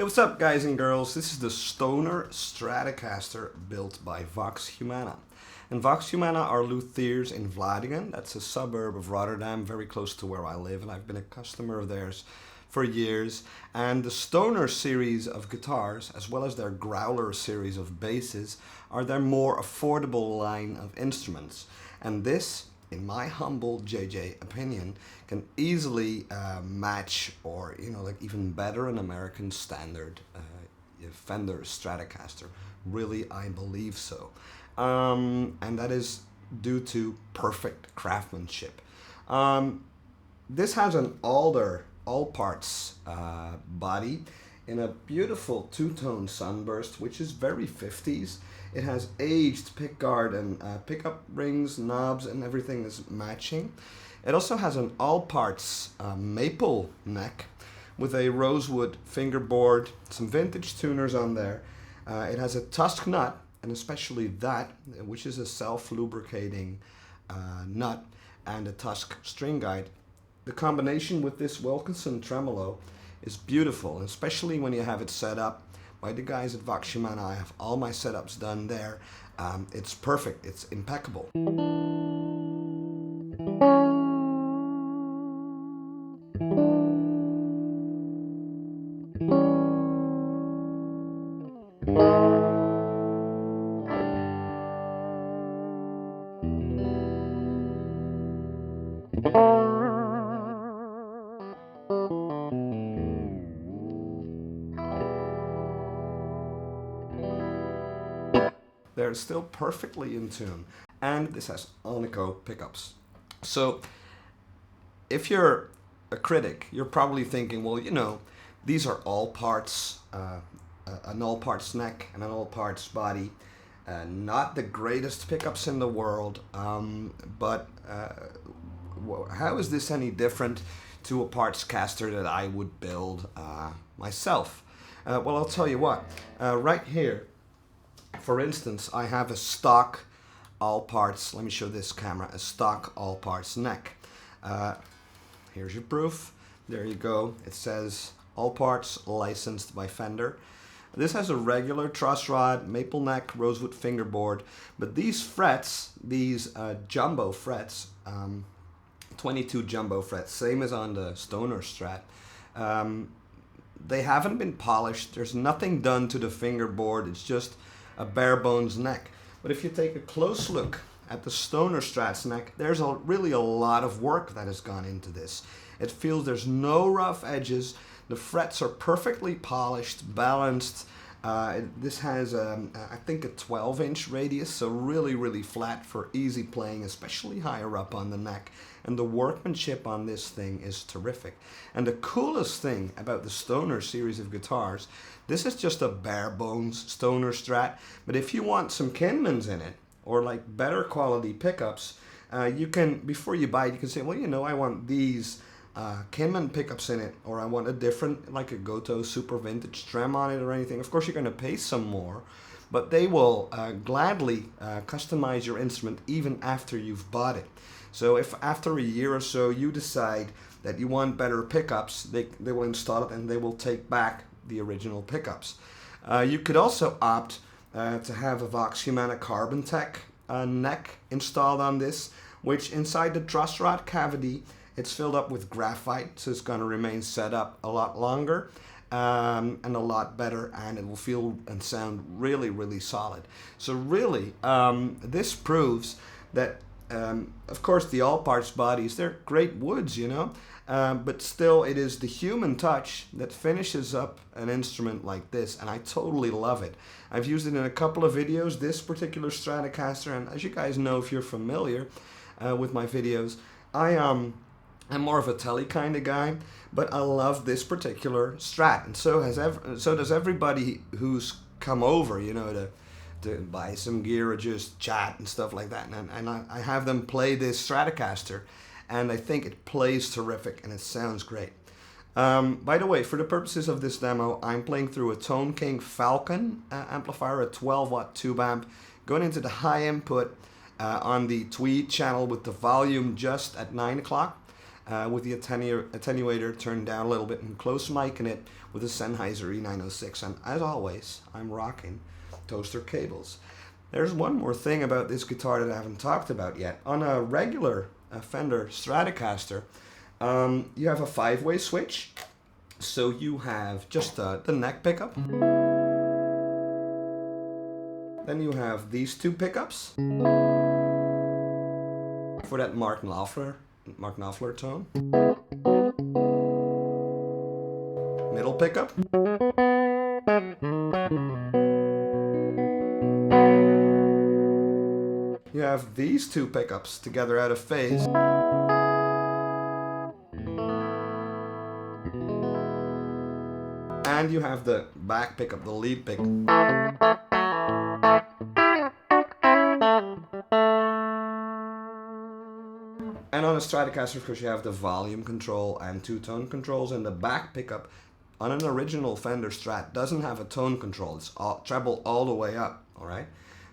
Hey, what's up, guys and girls? This is the Stoner Stratocaster built by Vox Humana. And Vox Humana are luthiers in Vlaardingen. That's a suburb of Rotterdam, very close to where I live, and I've been a customer of theirs for years. And the Stoner series of guitars, as well as their Growler series of basses, are their more affordable line of instruments. And this, in my humble JJ opinion, can easily match or even better an American standard Fender Stratocaster. Really, I believe so, and that is due to perfect craftsmanship. This has an alder all parts body in a beautiful two-tone sunburst, which is very 50s. It has aged pickguard and pickup rings, knobs, and everything is matching. It also has an all-parts maple neck with a rosewood fingerboard, some vintage tuners on there. It has a tusk nut, and especially that, which is a self-lubricating nut, and a tusk string guide. The combination with this Wilkinson tremolo is beautiful, and especially when you have it set up by the guys at Vox Humana. I have all my setups done there. It's perfect. It's impeccable. They're still perfectly in tune, and this has Alnico pickups. So if you're a critic, you're probably thinking, well, these are all parts, an all parts neck and an all parts body. Not the greatest pickups in the world, but how is this any different to a parts caster that I would build myself? Well, I'll tell you what. Right here, for instance, I have a stock all parts, let me show this camera, a stock all parts neck. Here's your proof. There you go. It says all parts licensed by Fender. This has a regular truss rod, maple neck, rosewood fingerboard, but these frets, these jumbo frets, 22 jumbo frets, same as on the Stoner Strat, they haven't been polished. There's nothing done to the fingerboard. It's just a bare bones neck. But if you take a close look at the Stoner Strat's neck, there's really a lot of work that has gone into this. It feels there's no rough edges. The frets are perfectly polished, balanced. This has, I think, a 12-inch radius, so really flat for easy playing, especially higher up on the neck. And the workmanship on this thing is terrific. And the coolest thing about the Stoner series of guitars, this is just a bare bones Stoner Strat, but if you want some Kinmans in it, or like better quality pickups, you can, before you buy it, you can say, well, I want these Kinman pickups in it, or I want a different, like a Goto Super Vintage Trem on it or anything. Of course, you're going to pay some more, but they will gladly customize your instrument even after you've bought it. So if after a year or so you decide that you want better pickups, they will install it and they will take back the original pickups. You could also opt to have a Vox Humana Carbon Tech neck installed on this, which inside the truss rod cavity, it's filled up with graphite, so it's going to remain set up a lot longer and a lot better, and it will feel and sound really solid. So really, this proves that, of course, the all parts bodies, they're great woods, but still it is the human touch that finishes up an instrument like this, and I totally love it. I've used it in a couple of videos, this particular Stratocaster, and as you guys know, if you're familiar with my videos, I'm more of a telly kind of guy, but I love this particular Strat, and so does everybody who's come over, to buy some gear or just chat and stuff like that. And I have them play this Stratocaster, and I think it plays terrific and it sounds great. By the way, for the purposes of this demo, I'm playing through a Tone King Falcon amplifier, a 12-watt tube amp, going into the high input on the Tweed channel with the volume just at 9 o'clock. with the attenuator turned down a little bit and close micing it with a Sennheiser E906. And as always, I'm rocking toaster cables. There's one more thing about this guitar that I haven't talked about yet. On a regular Fender Stratocaster, you have a 5-way switch. So you have just the neck pickup. Then you have these two pickups for that Mark Knopfler tone. Middle pickup. You have these two pickups together out of phase. And you have the back pickup, the lead pickup. And on a Stratocaster, of course, you have the volume control and 2 tone controls, and the back pickup on an original Fender Strat doesn't have a tone control. It's treble all the way up, all right?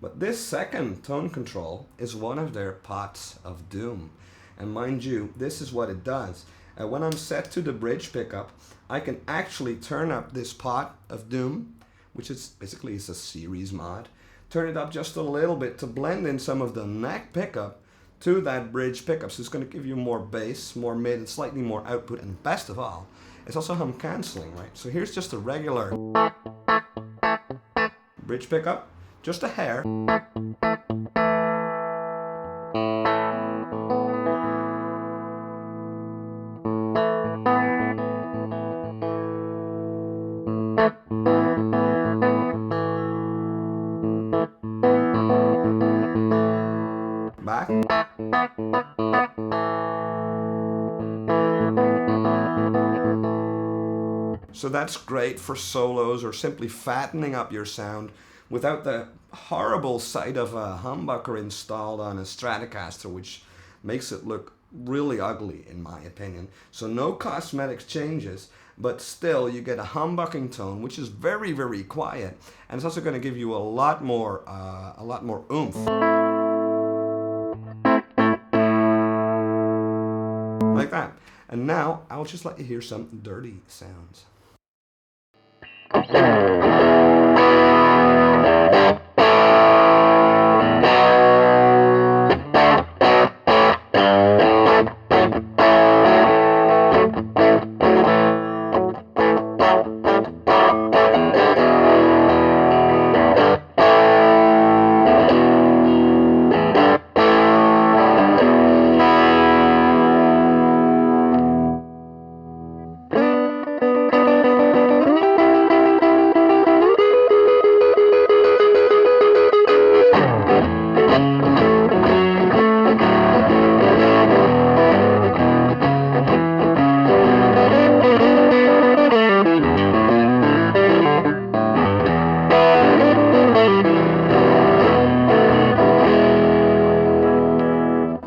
But this second tone control is one of their pots of doom. And mind you, this is what it does. When I'm set to the bridge pickup, I can actually turn up this pot of doom, which is basically is a series mod, turn it up just a little bit to blend in some of the neck pickup to that bridge pickup. So it's going to give you more bass, more mid, and slightly more output. And best of all, it's also hum canceling, right? So here's just a regular bridge pickup, just a hair. Back. So that's great for solos or simply fattening up your sound without the horrible sight of a humbucker installed on a Stratocaster, which makes it look really ugly in my opinion. So no cosmetic changes, but still you get a humbucking tone, which is very, very quiet, and it's also going to give you a lot more oomph. Like that. And now I'll just let you hear some dirty sounds.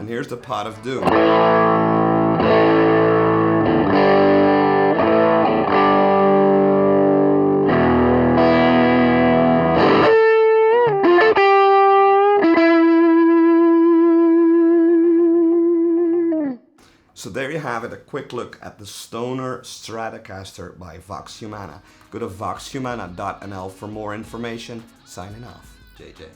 Here's the pot of doom. So there you have it, a quick look at the Stoner Stratocaster by Vox Humana. Go to voxhumana.nl for more information. Signing off, JJ.